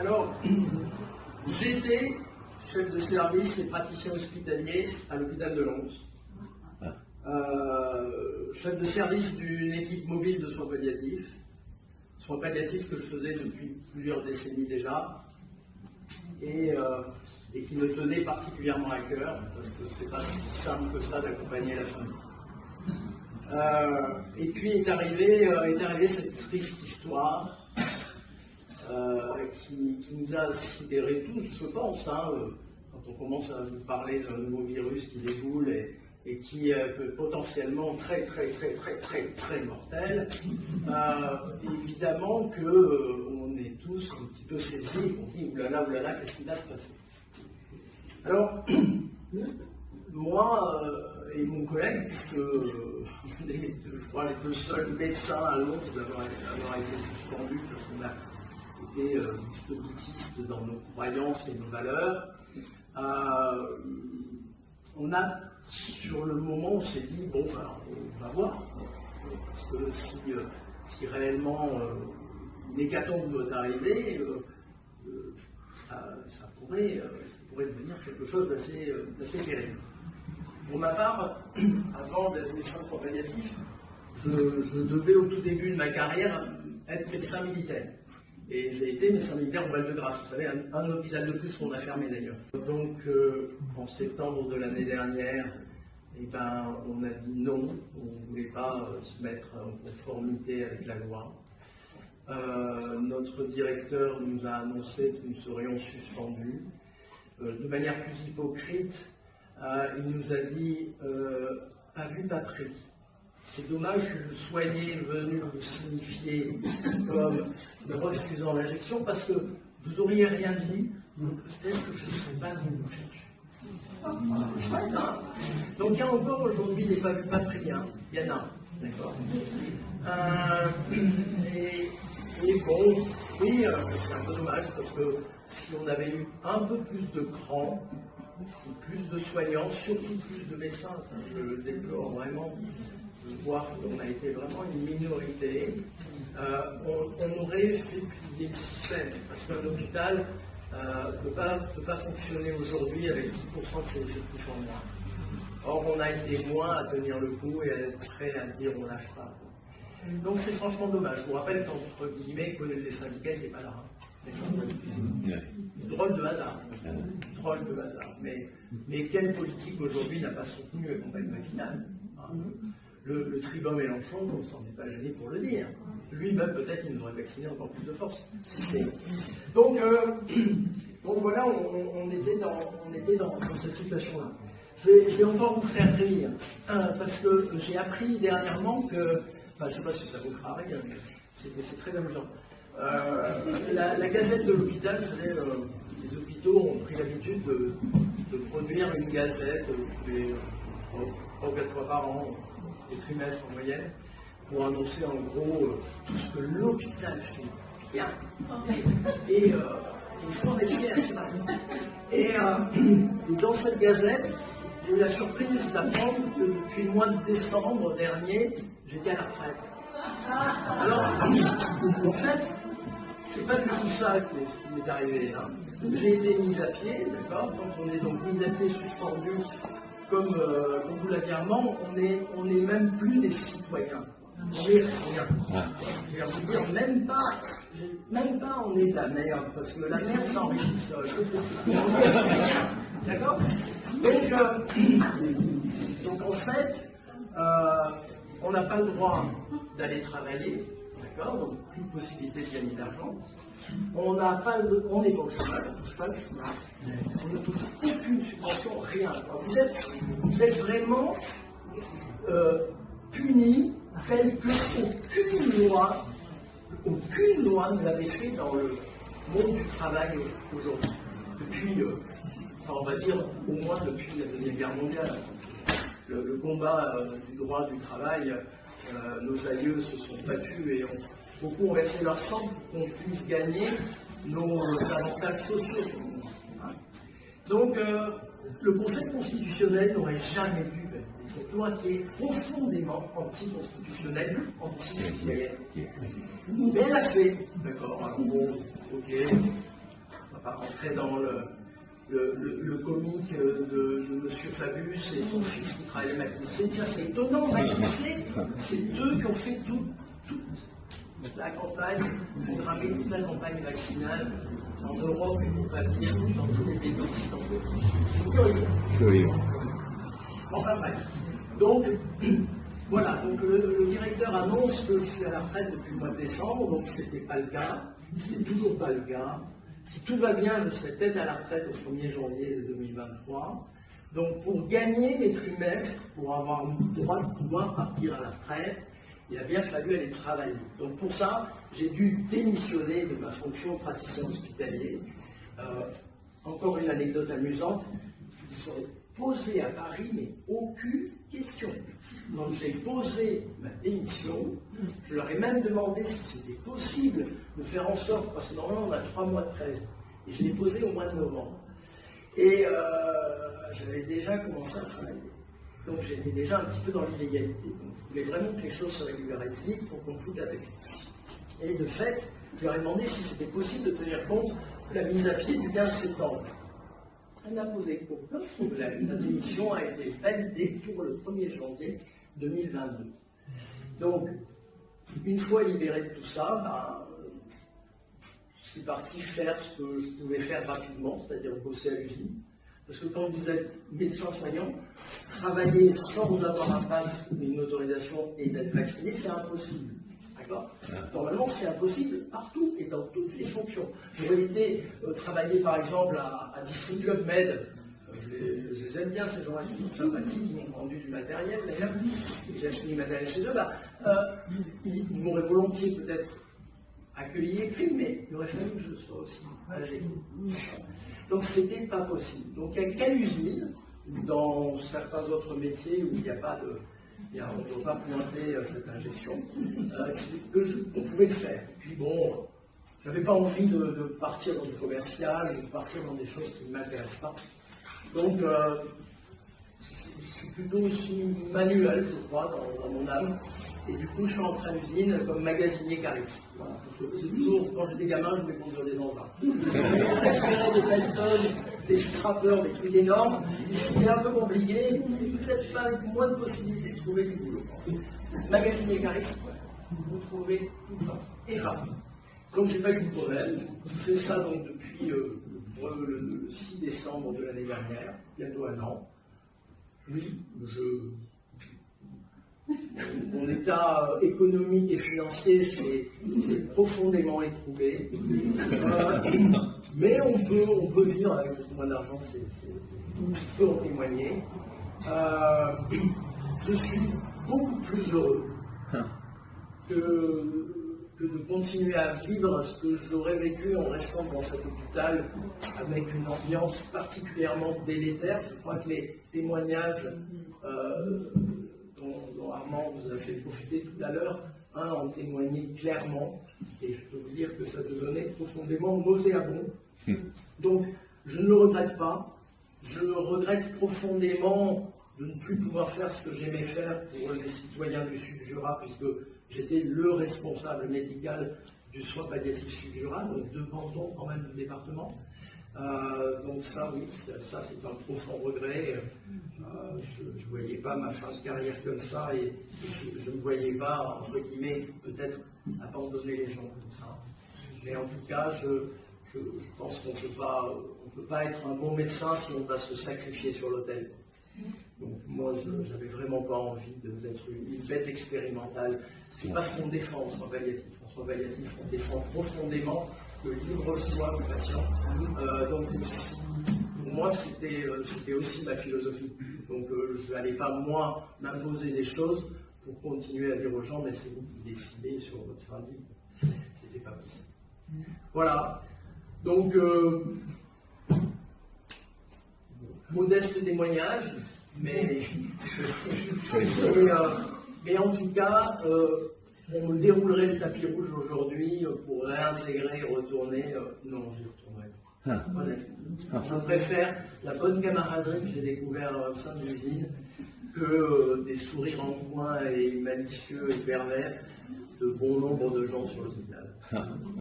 Alors, j'étais chef de service et praticien hospitalier à l'hôpital de Lons. Chef de service d'une équipe mobile de soins palliatifs que je faisais depuis plusieurs décennies déjà, et qui me tenait particulièrement à cœur, parce que c'est pas si simple que ça d'accompagner la famille. Et puis est arrivée cette triste histoire qui nous a sidérés tous, je pense, quand on commence à vous parler d'un nouveau virus qui déboule et qui peut potentiellement très mortel. Évidemment qu'on est tous un petit peu saisis, on dit oulala, qu'est-ce qui va se passer? Alors, moi et mon collègue, puisque on est, je crois, les deux seuls médecins à Londres d'avoir été suspendus parce qu'on a été jusque-boutistes dans nos croyances et nos valeurs, on a, sur le moment, on s'est dit, bon, ben, on va voir, parce que si réellement une hécatombe doit arriver, ça pourrait devenir quelque chose d'assez terrible. Pour ma part, avant d'être médecin de soins palliatifs, je devais au tout début de ma carrière être médecin militaire. Et j'ai été médecin militaire au Val-de-Grâce. Vous savez, un hôpital de plus qu'on a fermé d'ailleurs. Donc, en septembre de l'année dernière, on a dit non, on ne voulait pas se mettre en conformité avec la loi. Notre directeur nous a annoncé que nous serions suspendus. De manière plus hypocrite, il nous a dit pas vu, pas pris. C'est dommage que vous soyez venu vous signifier comme refusant l'injection parce que vous n'auriez rien dit, peut-être que je ne serais pas venu vous chercher. Donc il y a encore aujourd'hui des pas vus, pas pris, il y en a, d'accord. Et bon, oui, c'est un peu dommage parce que si on avait eu un peu plus de cran, plus de soignants, surtout plus de médecins, ça, je le déplore vraiment, de voir qu'on a été vraiment une minorité, on aurait fait plier le système, parce qu'un hôpital ne peut pas fonctionner aujourd'hui avec 10% de ses effectifs en moins. Or, on a été moins à tenir le coup et à être prêt à dire on lâche pas. Donc c'est franchement dommage. Je vous rappelle qu'entre guillemets, les syndicats n'étaient pas là. Drôle de hasard. Mais quelle politique aujourd'hui n'a pas soutenu la campagne vaccinale? Le tribun Mélenchon, on ne s'en est pas gêné pour le dire. Lui-même, peut-être, il nous aurait vacciné encore plus de force. Donc voilà, on était dans cette situation-là. Je vais encore vous faire rire, parce que j'ai appris dernièrement que, je ne sais pas si ça vous fera rire, mais c'est très amusant. La Gazette de l'hôpital, vous savez, les hôpitaux ont pris l'habitude de produire une gazette les 3 ou 4 fois par an, des trimestres en moyenne, pour annoncer en gros tout ce que l'hôpital fait bien. Et il faut en être fier, c'est vrai. Et dans cette gazette, j'ai eu la surprise d'apprendre que depuis le mois de décembre dernier, j'étais à la retraite. Alors, en fait, c'est pas du tout ça qui m'est arrivé. J'ai été mis à pied, d'accord. Quand on est donc mis à pied, suspendu, comme vous l'avez dit, on n'est même plus des citoyens. On est rien. Je vais vous dire, même pas on est de la merde, parce que la merde s'enrichit seule. D'accord. Donc en fait, on n'a pas le droit d'aller travailler, d'accord, donc plus de possibilité de gagner de l'argent. On n'est pas au chômage, on ne touche pas le chômage. On ne touche aucune subvention, rien. Alors, vous êtes vraiment punis tel qu'aucune loi ne l'avait fait dans le monde du travail aujourd'hui. Depuis, on va dire au moins depuis la Deuxième Guerre mondiale. Parce que le combat du droit du travail, nos aïeux se sont battus et beaucoup ont versé leur sang pour qu'on puisse gagner nos avantages sociaux. Donc, le Conseil constitutionnel n'aurait jamais dû valider cette loi qui est profondément anticonstitutionnelle, anti-citoyenne. Mais elle l'a fait, d'accord. Alors bon, ok, pas rentrer dans le comique de M. Fabius et son fils qui travaille à McKinsey. Tiens, c'est étonnant, McKinsey, c'est eux qui ont fait toute la campagne, programmé toute la campagne vaccinale en Europe et pour pas dire dans tous les pays occidentaux. C'est curieux. Enfin bref. Donc, voilà, donc le directeur annonce que je suis à la retraite depuis le mois de décembre, donc ce n'était pas le cas, c'est toujours pas le cas. Si tout va bien, je serai peut-être à la retraite au 1er janvier 2023. Donc pour gagner mes trimestres, pour avoir le droit de pouvoir partir à la retraite, il a bien fallu aller travailler. Donc pour ça, j'ai dû démissionner de ma fonction de praticien hospitalier. Encore une anecdote amusante, ils sont posés à Paris, mais aucune question. Donc j'ai posé ma démission, je leur ai même demandé si c'était possible de faire en sorte, parce que normalement on a 3 mois de préavis, et je l'ai posé au mois de novembre. Et j'avais déjà commencé à travailler. Donc j'étais déjà un petit peu dans l'illégalité. Donc je voulais vraiment que les choses se régularisent vite pour qu'on me foute avec. Et de fait, je leur ai demandé si c'était possible de tenir compte de la mise à pied du 15 septembre. Ça n'a posé aucun problème. La démission a été validée pour le 1er janvier 2022. Donc, une fois libéré de tout ça, je suis parti faire ce que je pouvais faire rapidement, c'est-à-dire bosser à l'usine. Parce que quand vous êtes médecin soignant, travailler sans avoir un pass, une autorisation et d'être vacciné, c'est impossible. D'accord ? Normalement, c'est impossible partout et dans toutes les fonctions. J'aurais été travailler par exemple à District Club Med. Je les aime bien, ces gens-là sont sympathiques, ils m'ont vendu du matériel d'ailleurs. J'ai acheté du matériel chez eux. Ils m'auraient volontiers peut-être accueilli et pris, mais il aurait fallu que je sois aussi âgé. Donc c'était pas possible. Donc il y a quelle usine, dans certains autres métiers où il n'y a pas de. On ne peut pas pointer cette ingestion, qu'on pouvait le faire. Et puis bon, j'avais pas envie de partir dans du commercial, de partir dans des choses qui ne m'intéressent pas. Donc, je suis plutôt aussi manuel, je crois, dans mon âme. Et du coup, je suis rentré à l'usine comme magasinier cariste. Voilà, parce que c'est toujours, quand j'étais gamin, je voulais conduire des engins. Des pelletons, des strappeurs, des trucs énormes. C'était un peu compliqué, et peut-être pas avec moins de possibilités de trouver du boulot. Magasinier cariste, vous trouvez tout le temps, et rapide. Donc, j'ai pas eu de problème. Je fais ça donc depuis le 6 décembre de l'année dernière, bientôt 1 an. Oui, mon état économique et financier s'est profondément éprouvé. Mais on peut vivre avec beaucoup moins d'argent, on peut en témoigner. Je suis beaucoup plus heureux que de continuer à vivre ce que j'aurais vécu en restant dans cet hôpital avec une ambiance particulièrement délétère. Je crois que les témoignages dont Armand vous a fait profiter tout à l'heure en témoignaient clairement, et je peux vous dire que ça devenait profondément nauséabond. Donc je ne le regrette pas, je regrette profondément de ne plus pouvoir faire ce que j'aimais faire pour les citoyens du Sud-Jura, puisque j'étais le responsable médical du soin palliatif Sud-Jura, donc 2 cantons quand même du département. Donc ça, oui, ça c'est un profond regret. Je ne voyais pas ma fin de carrière comme ça, et je ne voyais pas, entre guillemets, peut-être abandonner les gens comme ça. Mais en tout cas, je pense qu'on ne peut pas être un bon médecin si on va se sacrifier sur l'autel. Donc moi, je n'avais vraiment pas envie d'être une bête expérimentale. C'est pas ce qu'on défend en soins palliatifs. En soins palliatifs, on défend profondément le libre choix du patient. Donc pour moi, c'était aussi ma philosophie. Donc je n'allais pas, moi, m'imposer des choses pour continuer à dire aux gens, mais c'est vous qui décidez sur votre fin de vie. C'était pas possible. Voilà. Donc, modeste témoignage, mais en tout cas, on me déroulerait le tapis rouge aujourd'hui pour réintégrer, retourner. Non, j'y retournerai pas. Honnêtement. Je préfère la bonne camaraderie que j'ai découvert au sein de l'usine que des sourires en coin et malicieux et pervers de bon nombre de gens sur l'hôpital.